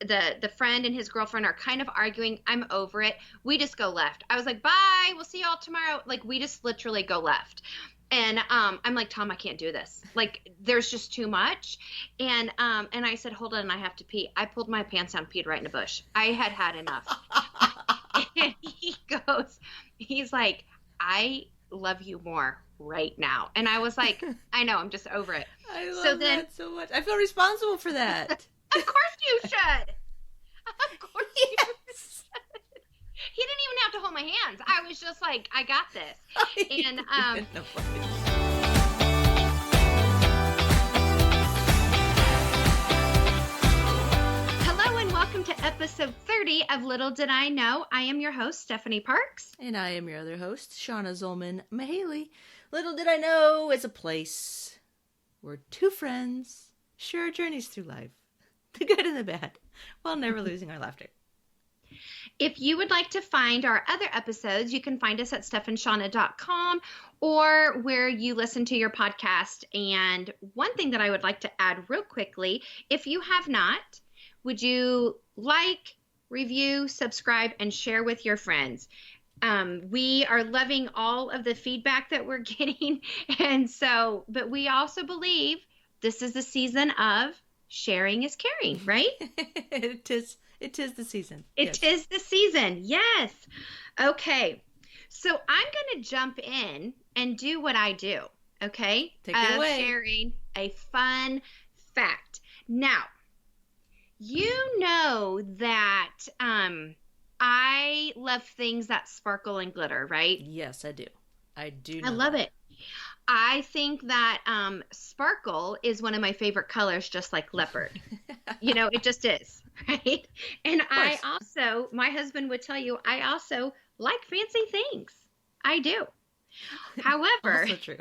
the friend and his girlfriend are kind of arguing. I'm over it. We just go left. I was like, bye, we'll see y'all tomorrow. Like, we just literally go left. And I'm like, Tom, I can't do this. Like, there's just too much. And I said, hold on, I have to pee. I pulled my pants down, peed right in a bush. I had enough. And he's like, I love you more right now. And I was like, I know, I'm just over it. I love that so much. I feel responsible for that. Of course you should. Of course you should. He didn't even have to hold my hands. I was just like, I got this. And hello and welcome to episode 30 of Little Did I Know. I am your host, Stephanie Parks. And I am your other host, Shauna Zolman Mahaley. Little Did I Know is a place where two friends share our journeys through life, the good and the bad, while never losing our laughter. If you would like to find our other episodes, you can find us at stephandshauna.com or where you listen to your podcast. And one thing that I would like to add real quickly, if you have not, would you like, review, subscribe, and share with your friends? We are loving all of the feedback that we're getting. And so, but we also believe this is the season of sharing is caring, right? It is the season. It is the season. Yes. Okay. So I'm going to jump in and do what I do. Okay. Take it away. Sharing a fun fact. Now, you know that I love things that sparkle and glitter, right? Yes, I do. I do. I love it. I think that sparkle I one of my favorite colors, just like leopard. You know, it just is, right? And I also, my husband would tell you, I also like fancy things. I do. However, also true.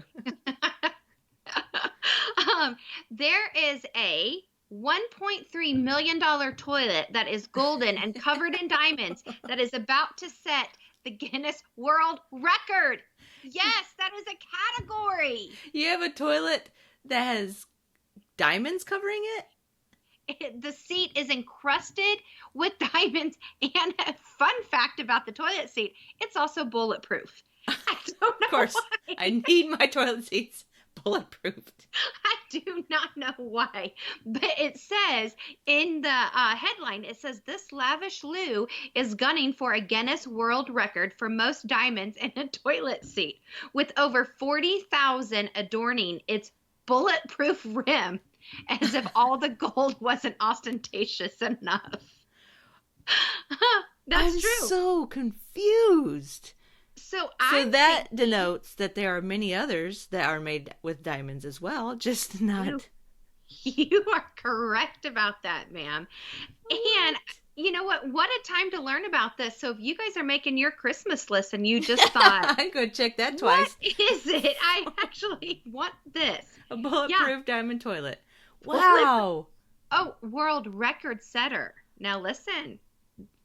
there is a $1.3 million toilet that is golden and covered in diamonds that is about to set the Guinness World Record. Yes, that is a category. You have a toilet that has diamonds covering it? The seat is encrusted with diamonds. And a fun fact about the toilet seat, it's also bulletproof. I don't know. Of course. Why. I need my toilet seats bulletproofed. I do not know why, but it says in the headline, it says this lavish loo is gunning for a Guinness World Record for most diamonds in a toilet seat, with over 40,000 adorning its bulletproof rim, as if all the gold wasn't ostentatious enough. That's I'm true. So confused. So that denotes that there are many others that are made with diamonds as well, just not. You are correct about that, ma'am. And you know what? What a time to learn about this. So if you guys are making your Christmas list and you just thought, I'm going to check that twice. What is it? I actually want this. A bulletproof diamond toilet. Wow. Oh, world record setter. Now listen.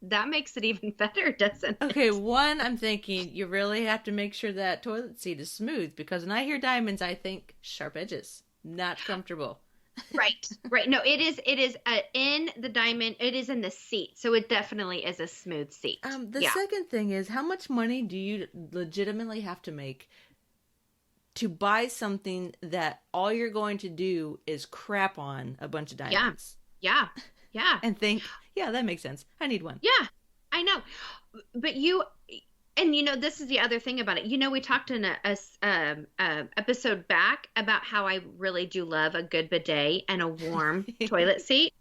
That makes it even better, doesn't it? Okay, one, I'm thinking you really have to make sure that toilet seat is smooth, because when I hear diamonds, I think sharp edges, not comfortable. Right. No, it is in the diamond. It is in the seat, so it definitely is a smooth seat. The second thing is, how much money do you legitimately have to make to buy something that all you're going to do is crap on a bunch of diamonds? Yeah. And think, yeah, that makes sense. I need one. Yeah, I know. But this is the other thing about it. You know, we talked in a episode back about how I really do love a good bidet and a warm toilet seat.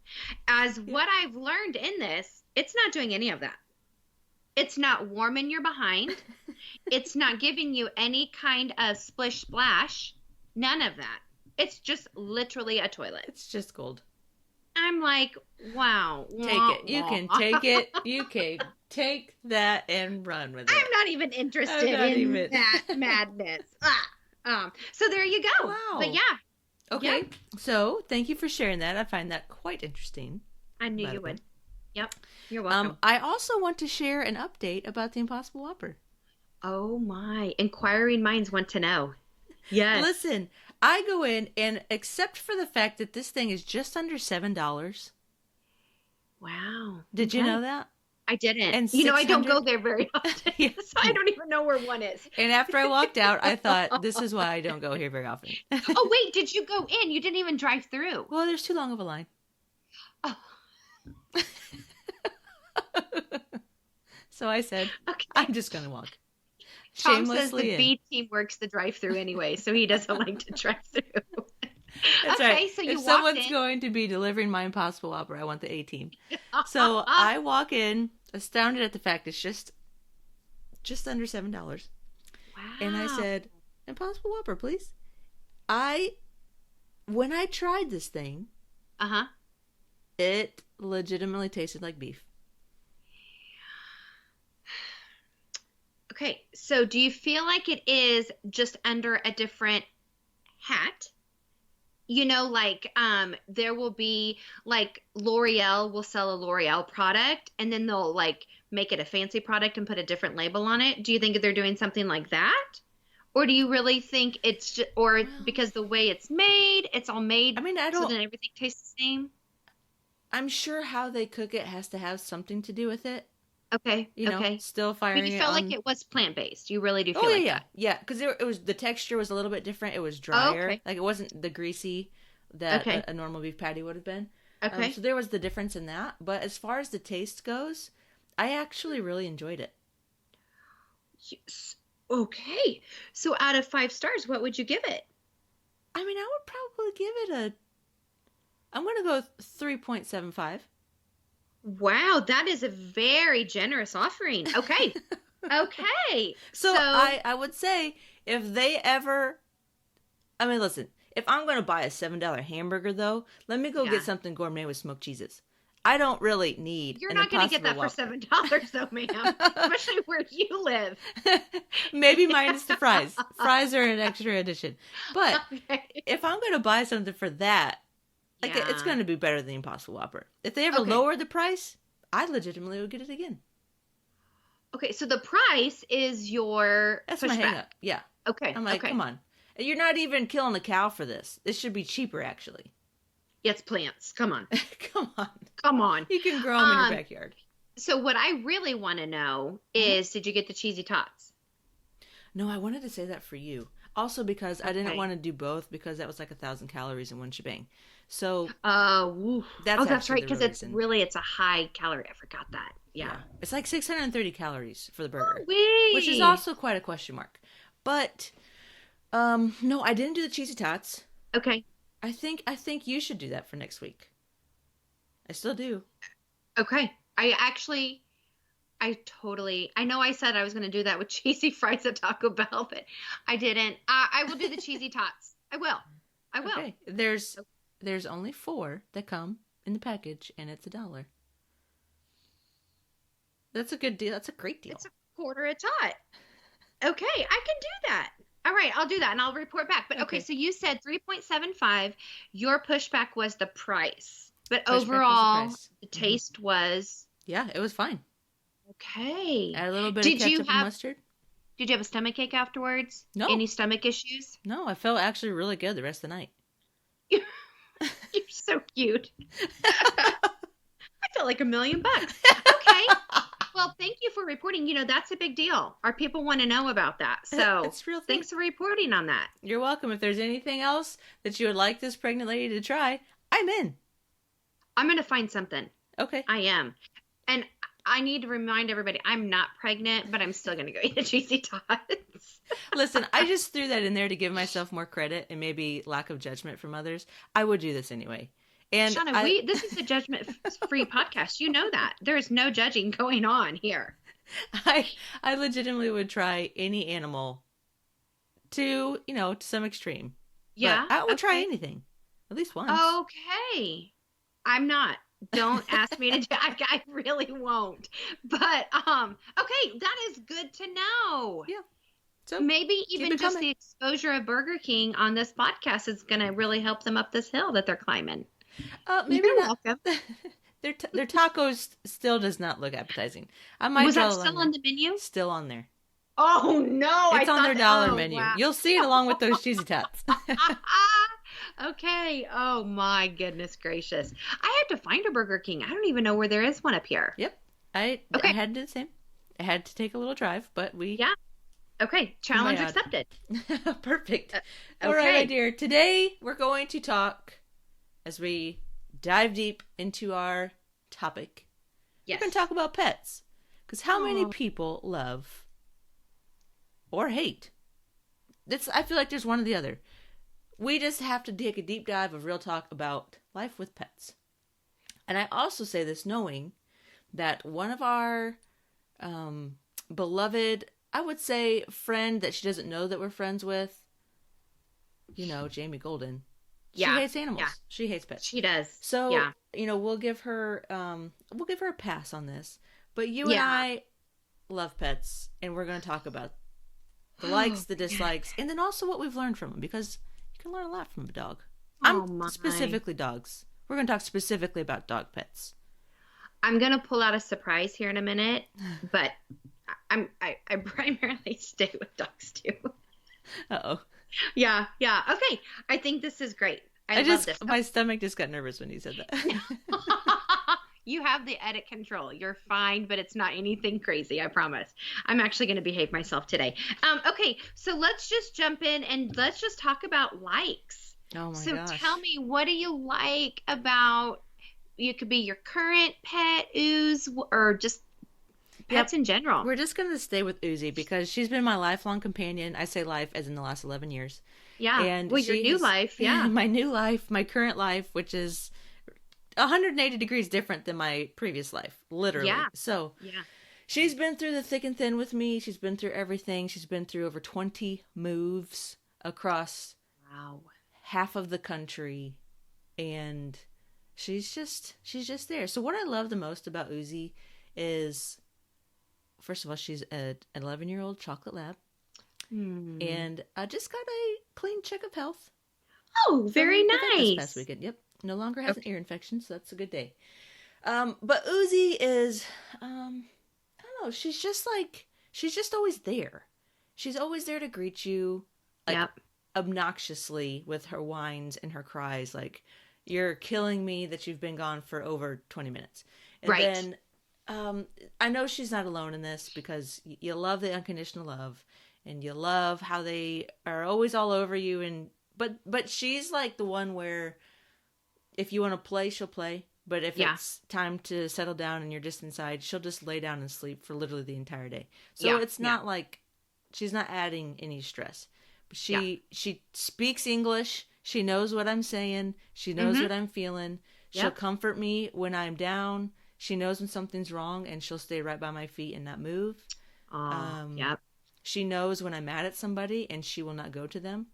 As what I've learned in this, it's not doing any of that. It's not warming your behind. It's not giving you any kind of splish splash. None of that. It's just literally a toilet. It's just gold. I'm like, wow. Take it. You can take it. You can take that and run with it. I'm not even interested in that madness. So there you go. Wow. But yeah. Okay. Yeah. So thank you for sharing that. I find that quite interesting. I knew you would. Yep. You're welcome. I also want to share an update about the Impossible Whopper. Oh my. Inquiring minds want to know. Yes. Listen, I go in and except for the fact that this thing is just under $7. Wow. Did you know that? I didn't. And I don't 600 go there very often, Yeah. so I don't even know where one is. And after I walked out, I thought, this is why I don't go here very often. Oh, wait, did you go in? You didn't even drive through. Well, there's too long of a line. Oh, So I said, okay. I'm just going to walk. Tom says Shamelessly the in. B team works the drive-through anyway, so he doesn't like to drive through. That's Okay, right. so you if walked someone's in. going to be delivering my Impossible Whopper, I want the A team. So I walk in, astounded at the fact it's just under $7. Wow. And I said, Impossible Whopper, please. When I tried this thing, it legitimately tasted like beef. Okay, so do you feel like it is just under a different hat? There will be, like, L'Oreal will sell a L'Oreal product, and then they'll, like, make it a fancy product and put a different label on it. Do you think they're doing something like that? Or do you really think it's just, because the way it's made, it's all made, I mean, so then everything tastes the same? I'm sure how they cook it has to have something to do with it. Okay. Okay. Still firing But you it felt on... like it was plant-based. You really do feel like that. Yeah, because it was, the texture was a little bit different. It was drier. Okay. Like, it wasn't the greasy that a normal beef patty would have been. Okay. So there was the difference in that. But as far as the taste goes, I actually really enjoyed it. Yes. Okay. So out of 5 stars, what would you give it? I mean, I would probably give it I'm going to go 3.75. Wow, that is a very generous offering. Okay. Okay. So I would say, if they ever... I mean, listen, if I'm going to buy a $7 hamburger, though, let me go get something gourmet with smoked cheeses. I don't really need You're not going to get that for $7, though, ma'am. Especially where you live. Maybe minus the fries. Fries are an extra addition. But if I'm going to buy something for that, like, it's going to be better than the Impossible Whopper. If they ever lower the price, I legitimately would get it again. Okay, so the price is your That's pushback. my hang up. Yeah. Okay. I'm like, come on. You're not even killing a cow for this. This should be cheaper, actually. Yeah, it's plants. Come on. Come on. Come on. You can grow them in your backyard. So what I really want to know is, did you get the cheesy tots? No, I wanted to say that for you. Also because I didn't want to do both, because that was like 1,000 calories in one shebang. So that's right, because it's a high calorie. I forgot that. Yeah. It's like 630 calories for the burger, Oh, which is also quite a question mark. But no, I didn't do the cheesy tots. Okay. I think you should do that for next week. I still do. Okay. I know I said I was going to do that with cheesy fries at Taco Bell, but I didn't. I will do the cheesy tots. I will. Okay. There's only 4 that come in the package, and it's $1. That's a good deal. That's a great deal. It's a quarter a tot. Okay, I can do that. All right, I'll do that, and I'll report back. But okay, so you said 3.75. Your pushback was the price, but overall, the taste was... Yeah, it was fine. Okay. Add a little bit of ketchup and mustard. Did you have a stomachache afterwards? No. Any stomach issues? No, I felt actually really good the rest of the night. You're so cute. I felt like $1 million. Okay. Well, thank you for reporting. That's a big deal. Our people want to know about that. So it's real. Thanks for reporting on that. You're welcome. If there's anything else that you would like this pregnant lady to try, I'm in. I'm going to find something. Okay. I am. And I need to remind everybody, I'm not pregnant, but I'm still going to go eat a cheesy tots. Listen, I just threw that in there to give myself more credit and maybe lack of judgment from others. I would do this anyway. And Shauna, this is a judgment-free podcast. You know that. There is no judging going on here. I legitimately would try any animal to some extreme. Yeah. But I would try anything. At least once. Okay. I'm not. Don't ask me to do I really won't. But okay, that is good to know. Yeah. So maybe even just the exposure of Burger King on this podcast is going to really help them up this hill that they're climbing. Maybe You're not. welcome. Their tacos still does not look appetizing. I might Was that still on the menu? Still on there. Oh no! It's on their dollar menu. Wow. You'll see it along with those cheesy tots. Okay. Oh my goodness gracious. I have to find a Burger King. I don't even know where there is one up here. Yep. I Okay. had to do the same. I had to take a little drive, but we Yeah. Okay. Challenge kumbaya. accepted. Perfect. All right, my Okay. dear. Today we're going to talk as we dive deep into our topic. We're Yes. going to talk about pets. Because how many Oh. people love or hate? I feel like there's one or the other. We just have to take a deep dive of real talk about life with pets. And I also say this knowing that one of our beloved, I would say, friend that she doesn't know that we're friends with, Jamie Golden, she Yeah. hates animals. Yeah. She hates pets. She does. So, Yeah. we'll give her a pass on this. But you and Yeah. I love pets, and we're going to talk about the likes, the dislikes, and then also what we've learned from them, because you can learn a lot from a dog. Oh my. Specifically dogs. We're going to talk specifically about dog pets. I'm gonna pull out a surprise here in a minute, but I primarily stay with dogs too. Uh-oh. Yeah, yeah. Okay. I think this is great. I love this. My stomach just got nervous when you said that. You have the edit control. You're fine, but it's not anything crazy, I promise. I'm actually going to behave myself today. Okay, so let's just jump in and let's just talk about likes. Oh my So gosh. tell me, what do you like about, you could be your current pet, ooze, or just pets in general? We're just going to stay with Uzi because she's been my lifelong companion. I say life as in the last 11 years. Yeah. And well, your new life, yeah. My new life, my current life, which is 180 degrees different than my previous life, literally. Yeah. So Yeah. she's been through the thick and thin with me. She's been through everything. She's been through over 20 moves across Wow. half of the country. And she's just there. So what I love the most about Uzi is, first of all, she's an 11-year-old chocolate lab. And I just got a clean check of health. Oh, very the vet nice. this past weekend. Yep. No longer has an ear infection, so that's a good day. But Uzi is, I don't know, she's just always there. She's always there to greet you, like, obnoxiously with her whines and her cries, like, you're killing me that you've been gone for over 20 minutes. And Right. then, I know she's not alone in this because you love the unconditional love and you love how they are always all over you. But she's like the one where if you want to play, she'll play. But if it's time to settle down and you're just inside, she'll just lay down and sleep for literally the entire day. So it's not like she's not adding any stress. But she speaks English. She knows what I'm saying. She knows what I'm feeling. She'll comfort me when I'm down. She knows when something's wrong, and she'll stay right by my feet and not move. She knows when I'm mad at somebody, and she will not go to them.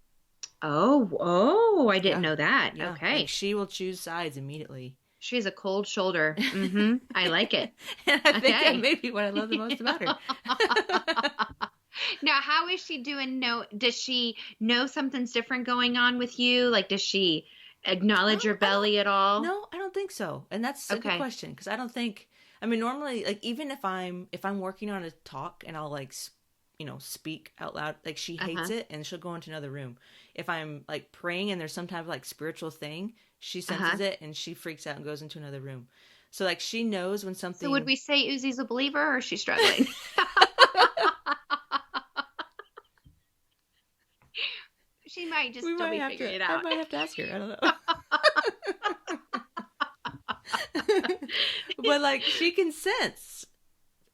Oh, I didn't know that. Yeah. Okay. Like she will choose sides immediately. She has a cold shoulder. Mm-hmm. I like it. And I think that may be what I love the most about her. Now, how is she doing? Does she know something's different going on with you? Like, does she acknowledge your belly at all? No, I don't think so. And that's a good question, because I don't think, I mean, normally, like, even if I'm working on a talk and I'll, like, speak out loud, like, she hates it and she'll go into another room. If I'm, like, praying and there's some type of, like, spiritual thing, she senses it and she freaks out and goes into another room. So, like, she knows when something... So would we say Uzi's a believer, or is she struggling? She might just still be figuring it out. I might have to ask her. I don't know. But, like, she can sense.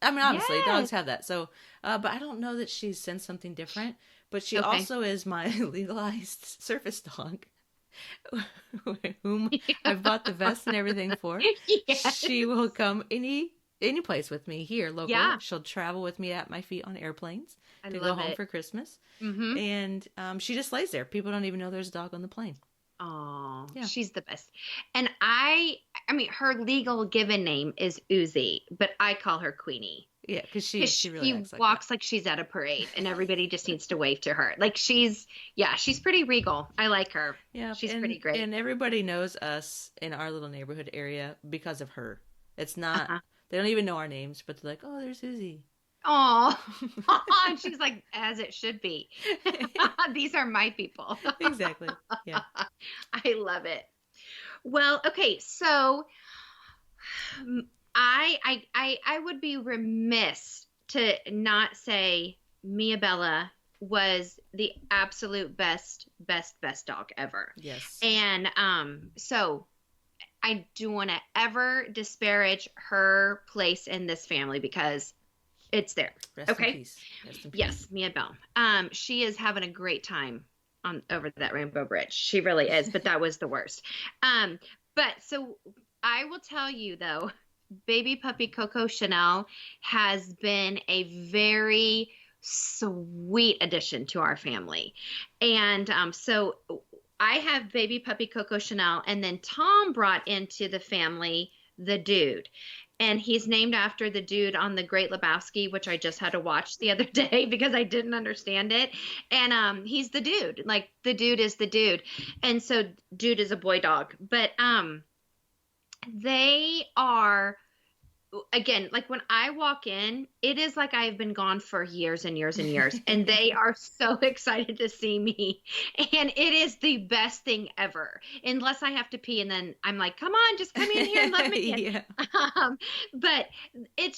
I mean, obviously, dogs have that. So, but I don't know that she's sensed something different. But she also is my legalized service dog, whom I've bought the vest and everything for. Yes. She will come any place with me here local. Yeah. She'll travel with me at my feet on airplanes to go home for Christmas. Mm-hmm. And she just lays there. People don't even know there's a dog on the plane. Oh, she's the best. And I mean, her legal given name is Uzi, but I call her Queenie. Yeah, because she really walks like she's at a parade, and everybody just needs to wave to her. Like she's pretty regal. I like her. Yeah, she's pretty great. And everybody knows us in our little neighborhood area because of her. It's not they don't even know our names, but they're like, oh, there's Uzi. Oh, and she's like, as it should be. These are my people. Exactly. Yeah. I love it. Well, okay, so I would be remiss to not say Mia Bella was the absolute best dog ever. Yes. And so I don't want to ever disparage her place in this family because it's there. Rest Okay. in peace. Rest in peace. Yes, Mia Bell. She is having a great time on over that Rainbow Bridge. She really is, but that was the worst. But so I will tell you though, baby puppy Coco Chanel has been a very sweet addition to our family. And so I have baby puppy Coco Chanel, and then Tom brought into the family the dude. And he's named after the dude on The Great Lebowski, which I just had to watch the other day because I didn't understand it. And he's the dude. Like, the dude is the dude. And so dude is a boy dog. But they are, again, like when I walk in, it is like I've been gone for years and years and years, and they are so excited to see me. And it is the best thing ever, unless I have to pee. And then I'm like, come on, just come in here and let me in. Yeah. But it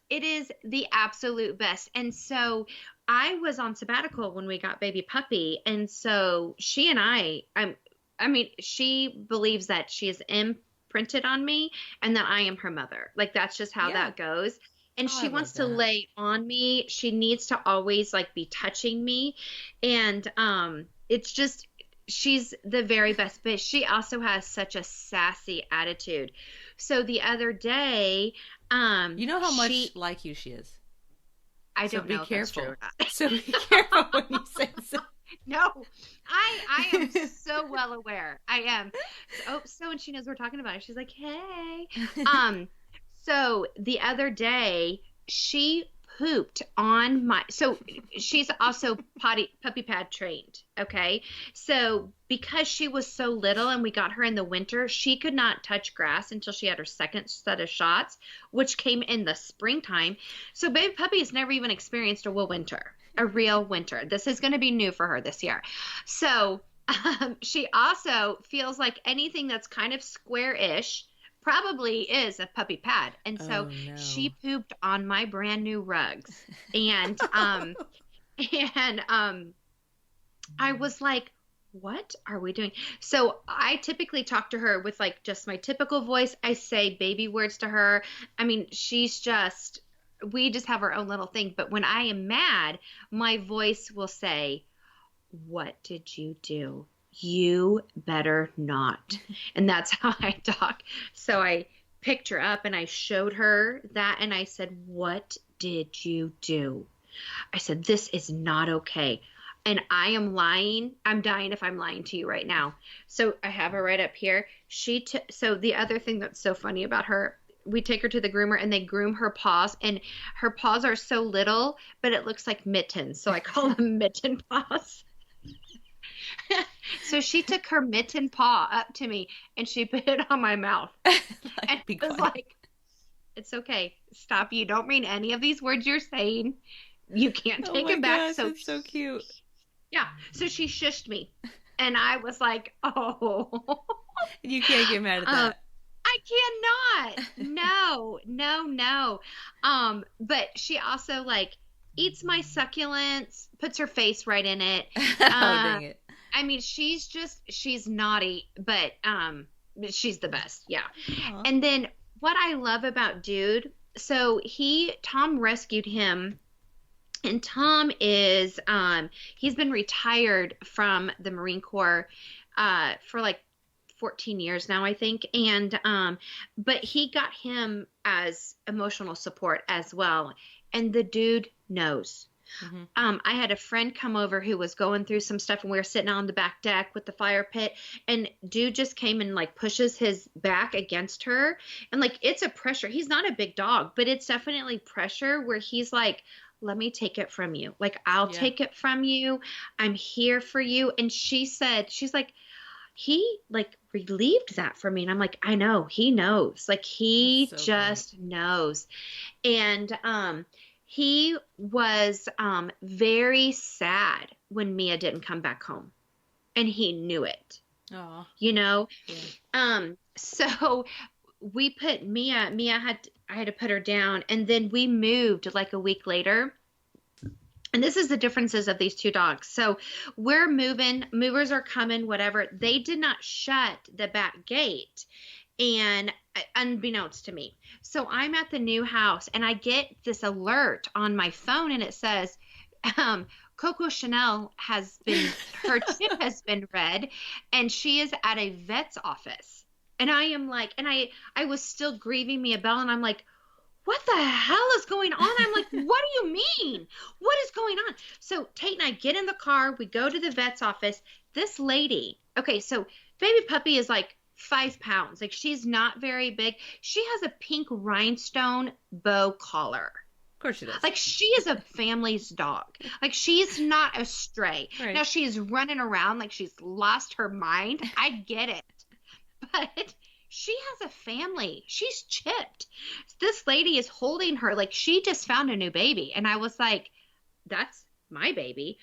is the absolute best. And so I was on sabbatical when we got baby puppy. And so she and I mean, she believes that she is imprinted on me and that I am her mother. Like, that's just how that goes. And she wants to lay on me. She needs to always like be touching me. And it's just, she's the very best, but she also has such a sassy attitude. So the other day, you know how much like you she is. I don't know. Be careful. So be careful when you say so. No, I am so well aware. I am. So when she knows we're talking about it, she's like, hey. So the other day she pooped on so she's also puppy pad trained. Okay. So because she was so little and we got her in the winter, she could not touch grass until she had her second set of shots, which came in the springtime. So baby puppy has never even experienced a real winter. This is going to be new for her this year. So she also feels like anything that's kind of square-ish probably is a puppy pad. And so she pooped on my brand new rugs. And I was like, what are we doing? So I typically talk to her with like just my typical voice. I say baby words to her. I mean, we just have our own little thing. But when I am mad, my voice will say, what did you do? You better not. And that's how I talk. So I picked her up and I showed her that. And I said, what did you do? I said, this is not okay. And I am lying. I'm dying if I'm lying to you right now. So I have her right up here. So the other thing that's so funny about her, we take her to the groomer and they groom her paws, and her paws are so little, but it looks like mittens. So I call them mitten paws. So she took her mitten paw up to me and she put it on my mouth. And I was like, it's okay. Stop. You don't mean any of these words you're saying. You can't take it back. Gosh, so it's so cute. Yeah. So she shushed me. And I was like, oh. You can't get mad at that. I cannot. No. But she also like eats my succulents, puts her face right in it. Dang it. I mean, she's naughty, but she's the best. Yeah. Aww. And then what I love about Dude, so Tom rescued him, and Tom is he's been retired from the Marine Corps for like 14 years now, I think. And but he got him as emotional support as well. And the Dude knows. Mm-hmm. I had a friend come over who was going through some stuff, and we were sitting on the back deck with the fire pit, and Dude just came and like pushes his back against her, and like it's a pressure. He's not a big dog, but it's definitely pressure where he's like, let me take it from you. Like, I'll take it from you. I'm here for you. And she's like, he like relieved that for me. And I'm like, I know, he knows. Like, he just knows. And he was very sad when Mia didn't come back home, and he knew it. Oh. You know, Yeah. so we put I had to put her down, and then we moved like a week later. And this is the differences of these two dogs. So we're movers are coming, whatever. They did not shut the back gate, and unbeknownst to me. So I'm at the new house, and I get this alert on my phone, and it says, Coco Chanel her tip has been read, and she is at a vet's office. And I am like, and I was still grieving Mia Bell, and I'm like, what the hell is going on? I'm like, what do you mean? What is going on? So Tate and I get in the car. We go to the vet's office. This lady, okay, so baby puppy is like 5 pounds. Like, she's not very big. She has a pink rhinestone bow collar. Of course she does. Like, she is a family's dog. Like, she's not a stray. Right. Now, she's running around like she's lost her mind. I get it. But she has a family. She's chipped. This lady is holding her like she just found a new baby. And I was like, that's my baby.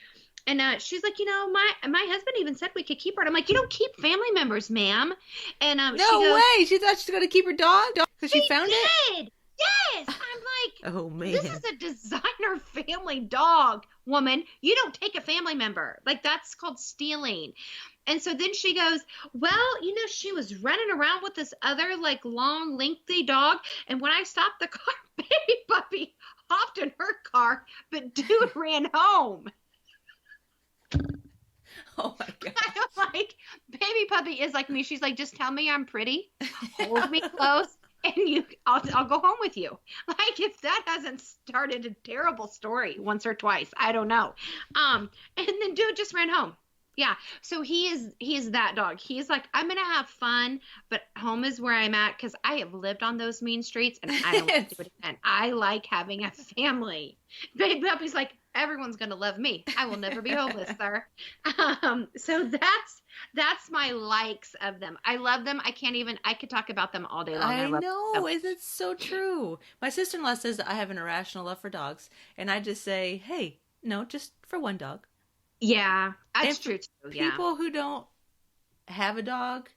And she's like, my husband even said we could keep her. And I'm like, you don't keep family members, ma'am. And no way. She thought she was going to keep her dog because she found it? Yes. I'm like, oh, man. This is a designer family dog, woman. You don't take a family member. Like, that's called stealing. And so then she goes, well, she was running around with this other, like, long, lengthy dog. And when I stopped the car, baby puppy hopped in her car, but dude ran home. Oh, my God. I'm like, baby puppy is like me. She's like, just tell me I'm pretty. Hold me close. And I'll go home with you. Like, if that hasn't started a terrible story once or twice, I don't know. And then dude just ran home. Yeah. So he is that dog. He's like, I'm going to have fun, but home is where I'm at, because I have lived on those mean streets, and I don't want to do it again. I like having a family. Baby puppy's like, everyone's going to love me. I will never be homeless, sir. So that's my likes of them. I love them. I could talk about them all day long. I know. It's so true. My sister-in-law says that I have an irrational love for dogs. And I just say, hey, no, just for one dog. Yeah, that's true too. People who don't have a dog,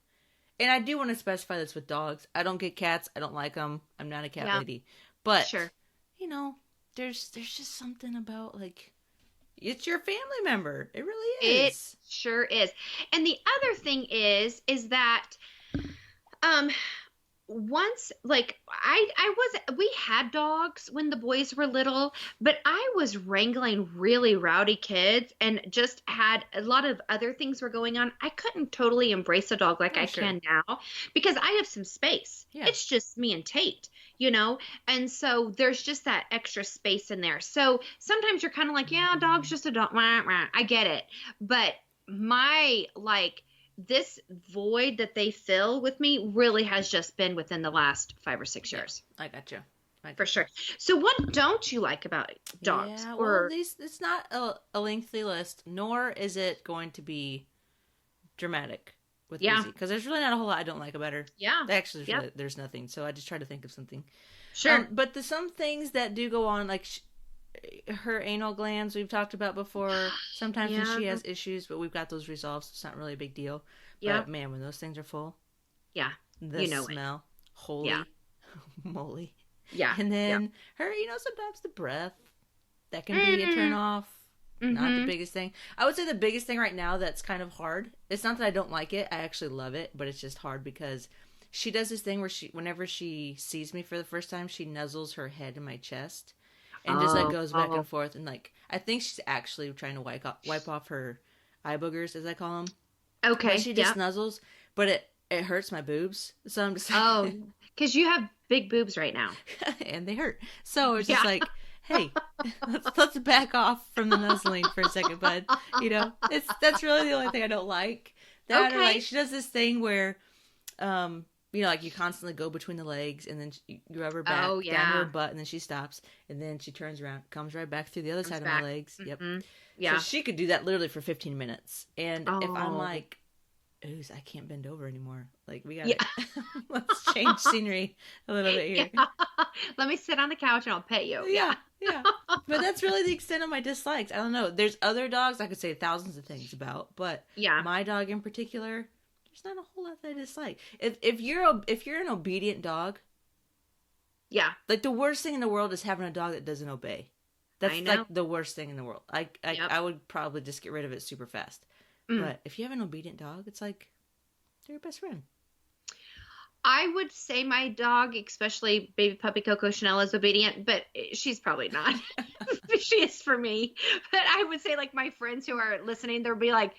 and I do want to specify this with dogs. I don't get cats. I don't like them. I'm not a cat lady. But, sure. There's just something about, like, it's your family member. It really is. It sure is. And the other thing is that, once, like, we had dogs when the boys were little, but I was wrangling really rowdy kids and just had a lot of other things were going on. I couldn't totally embrace a dog like I can now, because I have some space. Yeah. It's just me and Tate, and so there's just that extra space in there. So sometimes you're kind of like, yeah, dog's just a dog. I get it. But this void that they fill with me really has just been within the last 5 or 6 years. I got you. For sure. So what don't you like about dogs? Yeah, well, it's not a lengthy list, nor is it going to be dramatic with Lizzie, because there's really not a whole lot I don't like about her. Yeah. Actually, there's nothing, so I just try to think of something. Sure. But some things that do go on, like her anal glands we've talked about before. Sometimes when she has issues, but we've got those resolved, so it's not really a big deal. But man, when those things are full, the smell, holy moly. Yeah. And then her, sometimes the breath, that can be a turn off. Not the biggest thing. I would say the biggest thing right now that's kind of hard. It's not that I don't like it. I actually love it, but it's just hard because she does this thing where whenever she sees me for the first time, she nuzzles her head in my chest and just goes back and forth. And I think she's actually trying to wipe off her eye boogers, as I call them. Okay. But she just nuzzles, but it hurts my boobs. So I'm just because you have big boobs right now. And they hurt. So it's just hey, let's back off from the nuzzling for a second, bud. That's really the only thing I don't like. Or she does this thing where, you constantly go between the legs, and then you rub her back down to her butt, and then she stops, and then she turns around, comes right back through the other side of my legs. Mm-hmm. Yep. Yeah. So she could do that literally for 15 minutes. And if I'm like, ooh, I can't bend over anymore. Like, we gotta, let's change scenery a little bit here. Let me sit on the couch and I'll pet you. Yeah. Yeah. But that's really the extent of my dislikes. I don't know. There's other dogs I could say thousands of things about, but Yeah. my dog in particular, there's not a whole lot that I dislike. If you're an obedient dog, Yeah. like the worst thing in the world is having a dog that doesn't obey. That's I know. like the worst thing in the world. Yep. I would probably just get rid of it super fast. Mm. But if you have an obedient dog, it's like they're your best friend. I would say my dog, especially baby puppy Coco Chanel, is obedient, but she's probably not. She is for me. But I would say, like, my friends who are listening, they'll be like,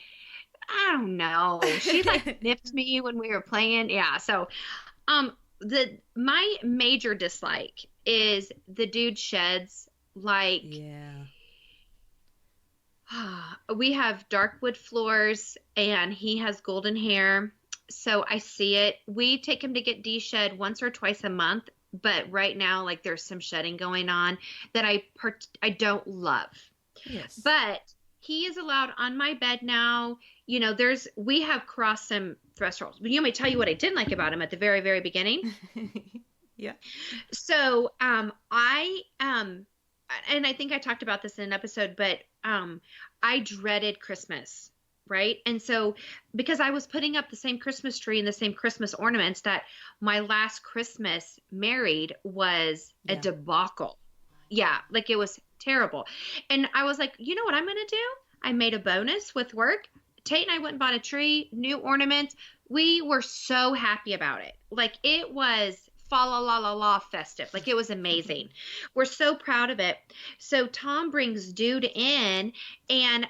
I don't know. She like nipped me when we were playing. Yeah. So, my major dislike is the dude sheds. Like, Yeah. we have dark wood floors and he has golden hair. So I see it. We take him to get de-shed once or twice a month, but right now, like, there's some shedding going on that I don't love. Yes. But he is allowed on my bed now. You know, we have crossed some thresholds. But you want me to tell you what I didn't like about him at the very, very beginning? Yeah. So, and I think I talked about this in an episode, but I dreaded Christmas, right? And so, because I was putting up the same Christmas tree and the same Christmas ornaments, that my last Christmas married was a debacle. Yeah, like it was terrible. And I was like, you know what I'm going to do? I made a bonus with work. Tate and I went and bought a tree, new ornaments. We were so happy about it. Like, it was fa la la la la festive. Like, it was amazing. We're so proud of it. So Tom brings Dude in, and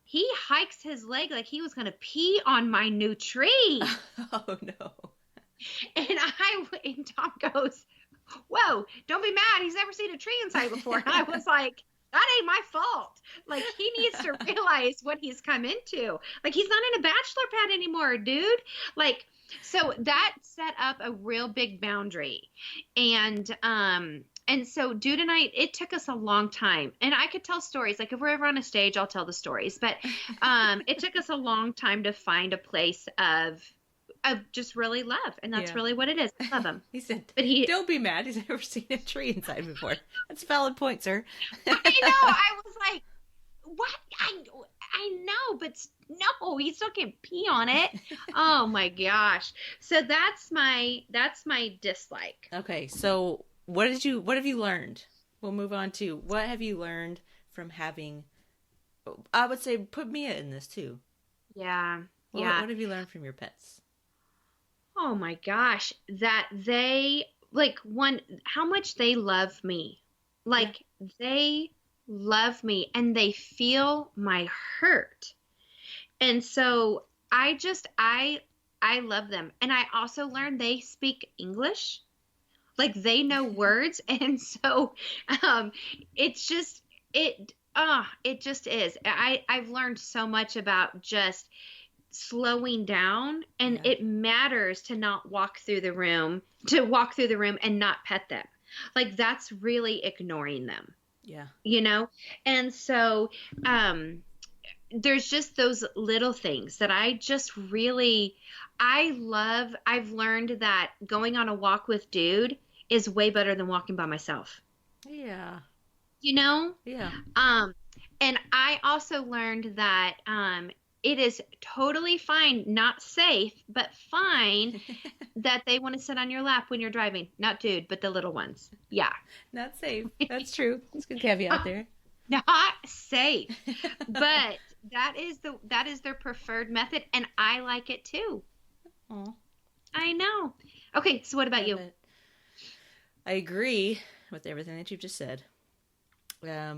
he hikes his leg like he was going to pee on my new tree. Oh no. And Tom goes, whoa, don't be mad. He's never seen a tree inside before. And I was like, that ain't my fault. Like, he needs to realize what he's come into. Like, he's not in a bachelor pad anymore, dude. Like, so that set up a real big boundary. And so Dude and I, it took us a long time, and I could tell stories. Like, if we're ever on a stage, I'll tell the stories, but it took us a long time to find a place of just really love. And that's really what it is. I love him. He said, but don't be mad. He's never seen a tree inside before. That's a valid point, sir. I know. I was like, what? I know, but no, he still can't pee on it. Oh my gosh. So that's my dislike. Okay. So what have you learned? We'll move on to what have you learned from having, I would say put Mia in this too. Yeah. What have you learned from your pets? Oh my gosh, that they how much they love me. Like, they love me and they feel my hurt. And so I love them. And I also learned they speak English. Like, they know words. And so it just is. I've learned so much about just slowing down, and it matters to not walk through the room and not pet them. Like, that's really ignoring them. Yeah. You know? And so there's just those little things that I love. I've learned that going on a walk with Dude is way better than walking by myself. Yeah. You know? Yeah. And I also learned that it is totally fine, not safe, but fine that they want to sit on your lap when you're driving. Not Dude, but the little ones. Yeah. Not safe. That's true. That's a good caveat there. Not safe. But that is their preferred method, and I like it too. Oh. I know. Okay, so what about you? I agree with everything that you've just said. There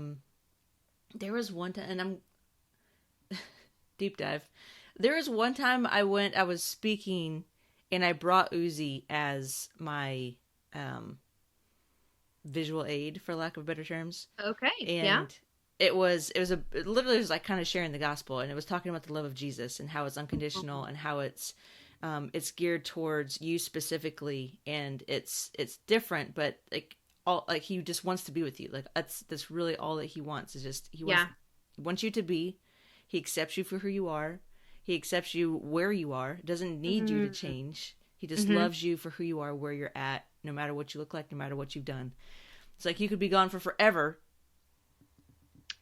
was one time, and I'm deep dive. There was one time I was speaking, and I brought Uzi as my visual aid, for lack of better terms. Okay. And it literally was like kind of sharing the gospel, and it was talking about the love of Jesus and how it's unconditional and how it's geared towards you specifically, and it's different, but he just wants to be with you. Like, that's really all that he wants, is just he wants you to be. He accepts you for who you are. He accepts you where you are. Doesn't need you to change. He just loves you for who you are, where you're at, no matter what you look like, no matter what you've done. It's like you could be gone for forever.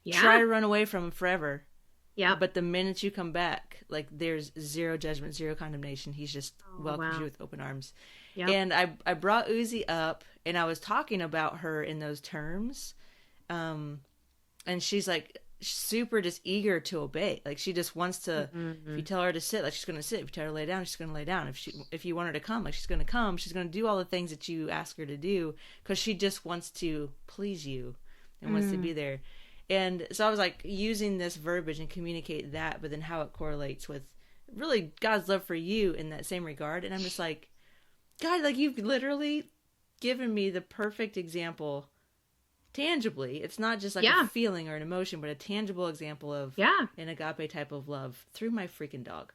Yeah. Try to run away from him forever. Yeah. But the minute you come back, like there's zero judgment, zero condemnation. He's just welcomes you with open arms. Yep. And I brought Uzi up, and I was talking about her in those terms. And she's like super just eager to obey. Like she just wants to, if you tell her to sit, like she's going to sit. If you tell her to lay down, she's going to lay down. If you want her to come, like she's going to come. She's going to do all the things that you ask her to do because she just wants to please you and wants to be there. And so I was like using this verbiage and communicate that, but then how it correlates with really God's love for you in that same regard. And I'm just like, God, like you've literally given me the perfect example tangibly. It's not just like a feeling or an emotion, but a tangible example of an agape type of love through my freaking dog.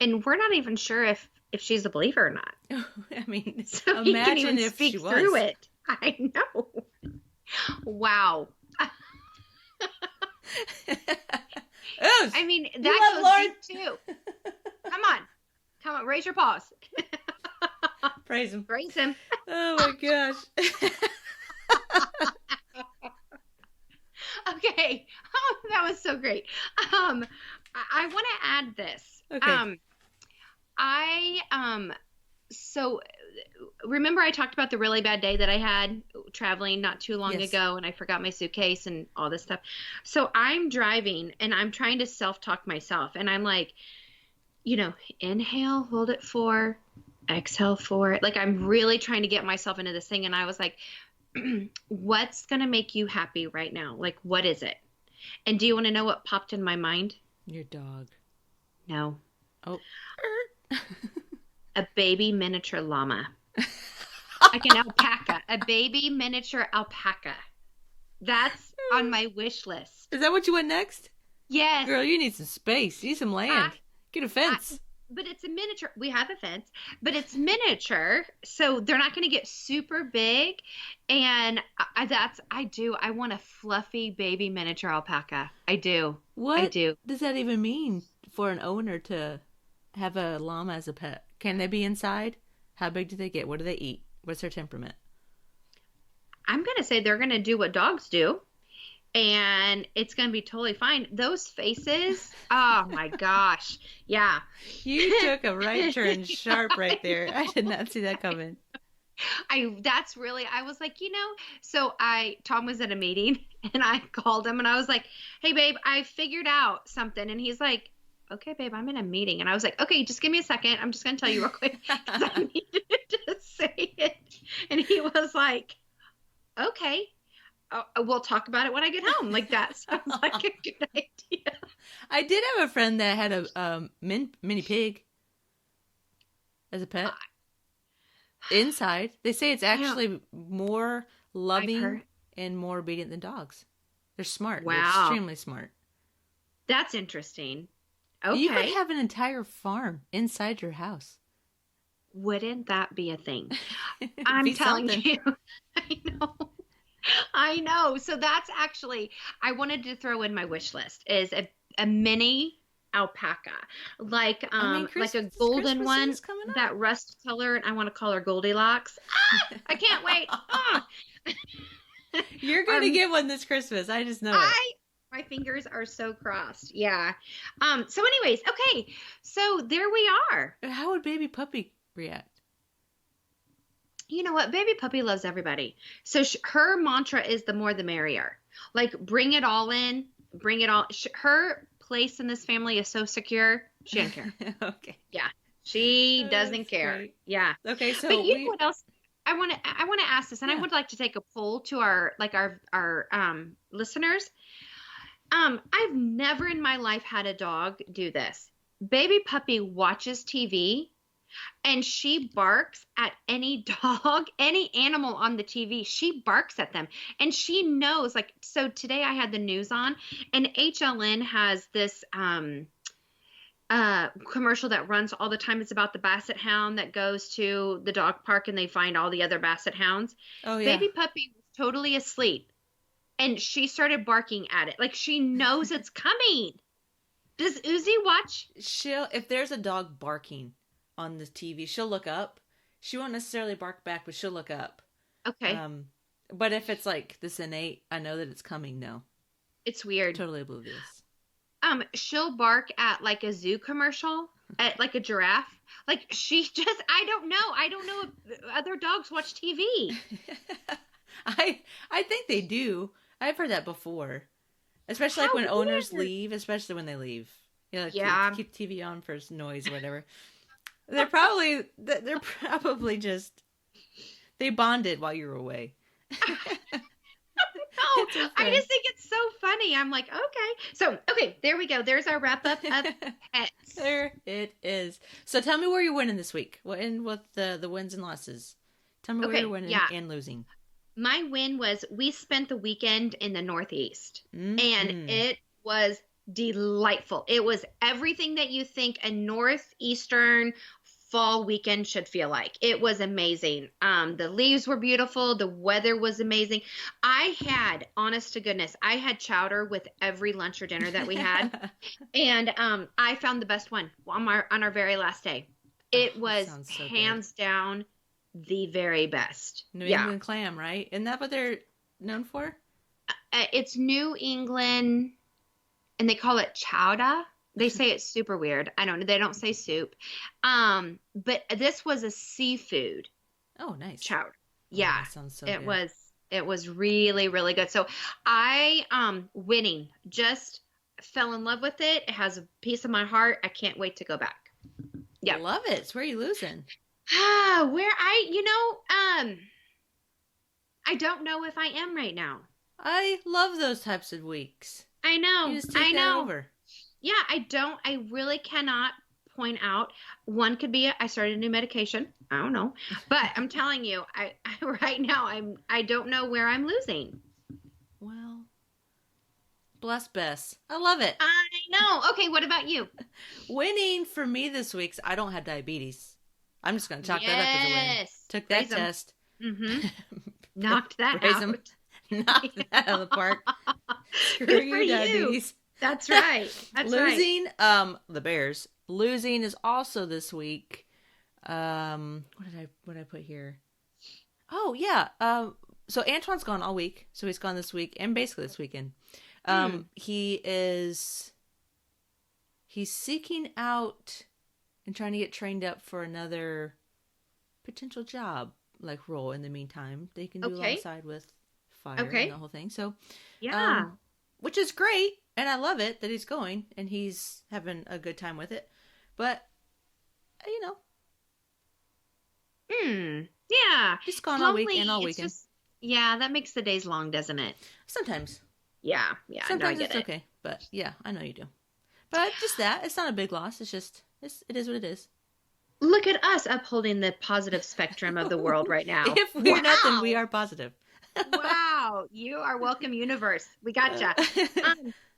And we're not even sure if she's a believer or not. I mean, so imagine if she was. Through it. I know. Wow. I mean, that goes deep too. Come on, raise your paws. Praise him. Praise him. Oh my gosh. Okay. Oh, that was so great. I want to add this. Okay. So remember I talked about the really bad day that I had traveling not too long ago, and I forgot my suitcase and all this stuff. So I'm driving and I'm trying to self-talk myself, and I'm like, inhale, hold it 4, exhale 4. Like I'm really trying to get myself into this thing. And I was like, what's going to make you happy right now? Like, what is it? And do you want to know what popped in my mind? Your dog. No. Oh. A baby miniature llama. Like an alpaca. A baby miniature alpaca. That's on my wish list. Is that what you want next? Yes. Girl, you need some space. You need some land. Get a fence. But it's a miniature. We have a fence, but it's miniature, so they're not going to get super big. And I want a fluffy baby miniature alpaca. I do. What I do. does that even mean for an owner to have a llama as a pet? Can they be inside? How big do they get? What do they eat? What's their temperament? I'm going to say they're going to do what dogs do. And it's going to be totally fine. Those faces, oh my gosh. Yeah. You took a right turn sharp right there. I did not see that coming. I was like, so Tom was at a meeting and I called him and I was like, hey babe, I figured out something. And he's like, okay, babe, I'm in a meeting. And I was like, okay, just give me a second. I'm just going to tell you real quick because I needed to say it. And he was like, okay. We'll talk about it when I get home. Like that sounds like a good idea. I did have a friend that had a mini pig as a pet. Inside, they say it's actually more loving and more obedient than dogs. They're smart. Wow. They're extremely smart. That's interesting. Okay. You could have an entire farm inside your house. Wouldn't that be a thing? I'm telling you. I know. So that's actually, I wanted to throw in my wish list is a mini alpaca, like a golden one, that rust color. And I want to call her Goldilocks. I can't wait. You're going to get one this Christmas. I just know it. My fingers are so crossed. Yeah. So anyways, okay. So there we are. How would baby puppy react? You know what? Baby puppy loves everybody. So her mantra is the more the merrier. Like, bring it all in. Bring it all. Her place in this family is so secure. She doesn't care. Okay. Yeah. She doesn't care. Great. Yeah. Okay. So but you know what else? I want to ask this, and I would like to take a poll to our listeners. I've never in my life had a dog do this. Baby puppy watches TV. And she barks at any dog, any animal on the TV. She barks at them. And she knows, like, so today I had the news on, and HLN has this commercial that runs all the time. It's about the basset hound that goes to the dog park and they find all the other basset hounds. Oh, yeah. Baby puppy was totally asleep. And she started barking at it. Like, she knows it's coming. Does Uzi watch? If there's a dog barking on the TV, she'll look up. She won't necessarily bark back, but she'll look up. Okay. But if it's like this innate, I know that it's coming. No, It's weird. totally oblivious. She'll bark at like a zoo commercial, at like a giraffe. Like she just, I don't know. I don't know if other dogs watch TV. I think they do. I've heard that before, especially like How when owners weird. leave. Especially when they leave, you know, like, Yeah. keep TV on for noise or whatever. they're probably just they bonded while you were away. No, It's a I friend. just think it's so funny. I'm like, okay. So, okay, there we go. There's our wrap up of pets. There it is. So tell me where you're winning this week. What in with the wins and losses? Tell me where Okay, you're winning yeah. and losing. My win was we spent the weekend in the Northeast, and Mm-hmm. it was delightful. It was everything that you think a Northeastern fall weekend should feel like. It was amazing. The leaves were beautiful. The weather was amazing. I had, honest to goodness, I had chowder with every lunch or dinner that we had. And I found the best one on our very last day. It Oh, that was sounds so good. hands down the very best. New Yeah. England clam, right? Isn't that what they're known for? It's New England, and they call it chowder. They say it's super weird. I don't know. They don't say soup. But this was a seafood Oh, nice. chowder. Oh, Yeah. that sounds so It good. was really, really good. So I winning, just fell in love with it. It has a piece of my heart. I can't wait to go back. Yeah. Love it. It's where you losing. Where I don't know if I am right now. I love those types of weeks. I know. You just take I that know. over. Yeah, I really cannot point out. One could be I started a new medication. I don't know. But I'm telling you, I right now I don't know where I'm losing. Well, bless Bess. I love it. I know. Okay, what about you? Winning for me this week's I don't have diabetes. I'm just going to chalk that up as a win. Yes. Took that Praise 'em. test. Mm-hmm. Knocked that Praise out. 'em. Knocked that out of the park. Screw Good for you, you. diabetes. That's right. That's right. Losing, the Bears. Losing is also this week. What did I put here? Oh yeah. So Antoine's gone all week. So he's gone this week and basically this weekend. He's seeking out and trying to get trained up for another potential job like role in the meantime. They can do Okay. alongside with fire Okay. and the whole thing. So Yeah. which is great, and I love it that he's going and he's having a good time with it. But you know, Yeah. he's gone all week Lonely, and all it's weekend. just- yeah, that makes the days long, doesn't it? Sometimes Yeah. Yeah. No, I sometimes get it's it. okay, but yeah, I know you do. But just that, it's not a big loss. It's just it is what it is. Look at us upholding the positive spectrum of the world right now. If we're nothing, Wow. we are positive. Wow, you are welcome, universe. We gotcha.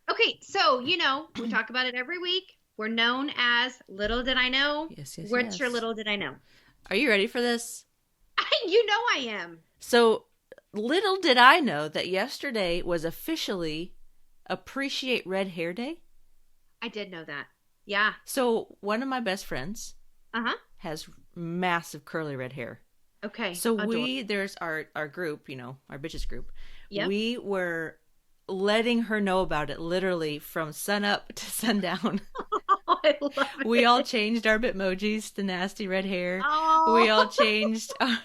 Okay, so we talk about it every week. We're known as Little Did I Know. Yes. What's your Little Did I Know? Are you ready for this? You know I am. So, little did I know that yesterday was officially Appreciate Red Hair Day. I did know that. Yeah. So, one of my best friends Uh-huh. has massive curly red hair. Okay. So Adorable. there's our group, our bitches group. Yep. We were letting her know about it literally from sun up to sundown. I love it. We all changed our Bitmojis to nasty red hair. Oh. We all changed our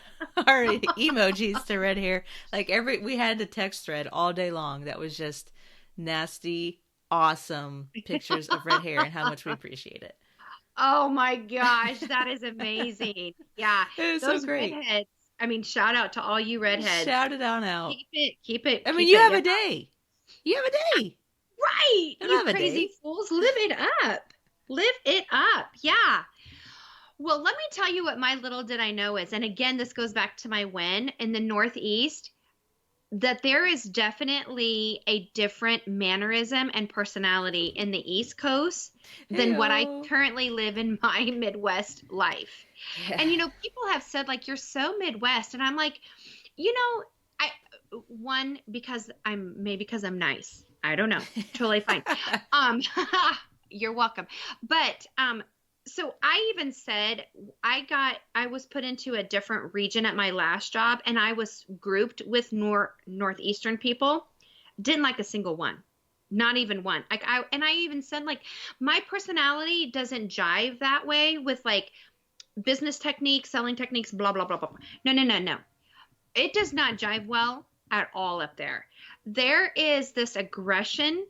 emojis to red hair. Like we had a text thread all day long that was just nasty, awesome pictures of red hair and how much we appreciate it. Oh my gosh, that is amazing. Yeah. It was Those so great. redheads. I mean, shout out to all you redheads. Shout it on out. Keep it. I mean, keep you it, have yeah. a day. You have a day. Right. You You have a crazy day. fools. Live it up. Live it up. Yeah. Well, let me tell you what my little did I know is. And again, this goes back to my win in the Northeast, that there is definitely a different mannerism and personality in the East Coast than what I Heyo. currently live in my Midwest life. Yeah. And people have said like you're so Midwest, and I'm like, because I'm nice. I don't know. Totally fine. You're welcome. But So I even said I was put into a different region at my last job, and I was grouped with northeastern people. Didn't like a single one. Not even one. I even said, like, my personality doesn't jive that way with like business techniques, selling techniques, blah blah blah blah. No, no, no, no. It does not jive well at all up there. There is this aggression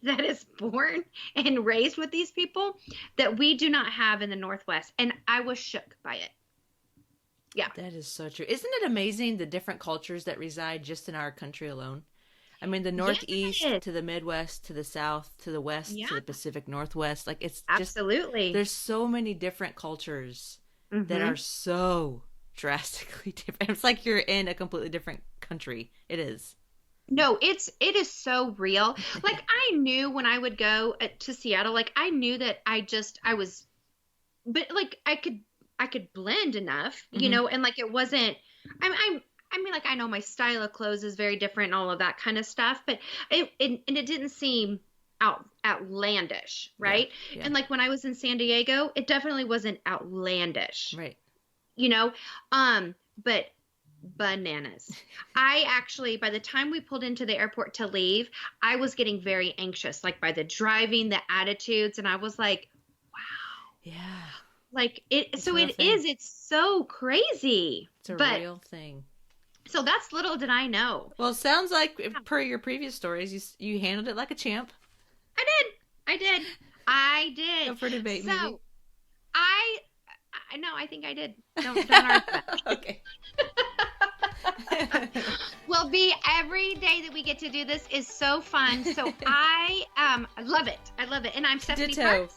that is born and raised with these people that we do not have in the Northwest, and I was shook by it. Yeah. That is so true. Isn't it amazing the different cultures that reside just in our country alone? I mean, the Northeast Yes. to the Midwest to the South to the West Yeah. to the Pacific Northwest. Like, it's just, Absolutely. there's so many different cultures that are so drastically different. It's like you're in a completely different country. It is. No, it is so real. Like, I knew when I would go to Seattle, like I knew that I was, but like I could blend enough, you Mhm. know, and like it wasn't. I mean, like, I know my style of clothes is very different and all of that kind of stuff, but it didn't seem outlandish, right? Yeah. And like when I was in San Diego, it definitely wasn't outlandish, Right. you know. But bananas. I actually, by the time we pulled into the airport to leave, I was getting very anxious, like by the driving, the attitudes, and I was like, wow, Yeah. like it. It's So a real it thing. is. It's so crazy. It's a But real thing. so that's little did I know. Well, it sounds like, per your previous stories, you handled it like a champ. I did. Go for a debate, So maybe. I no, I think I did. Don't argue that. Okay. Well, B, every day that we get to do this is so fun. So I love it. I love it. And I'm Stephanie Ditto. Parks.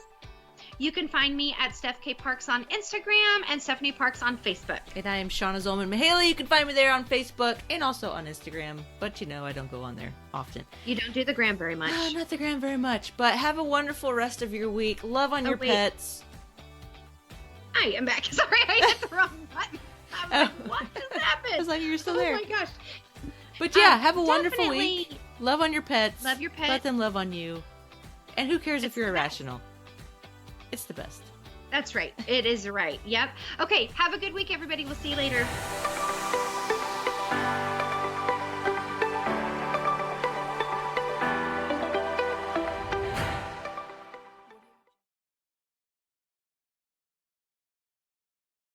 You can find me at Steph K. Parks on Instagram and Stephanie Parks on Facebook. And I am Shauna Zolman Mahaley. You can find me there on Facebook and also on Instagram. But you know, I don't go on there often. You don't do the gram very much. Not the gram very much. But have a wonderful rest of your week. Love on your wait. pets. I am back. Sorry, I hit the wrong button. I was like, what just happened? I was like, you're still Oh there. my gosh. But yeah, have a wonderful Definitely week. Love on your pets. love your pets. Let them love on you. And who cares if It's you're the best. irrational? It's the best. That's right. It is right. Yep. Okay. Have a good week, everybody. We'll see you later.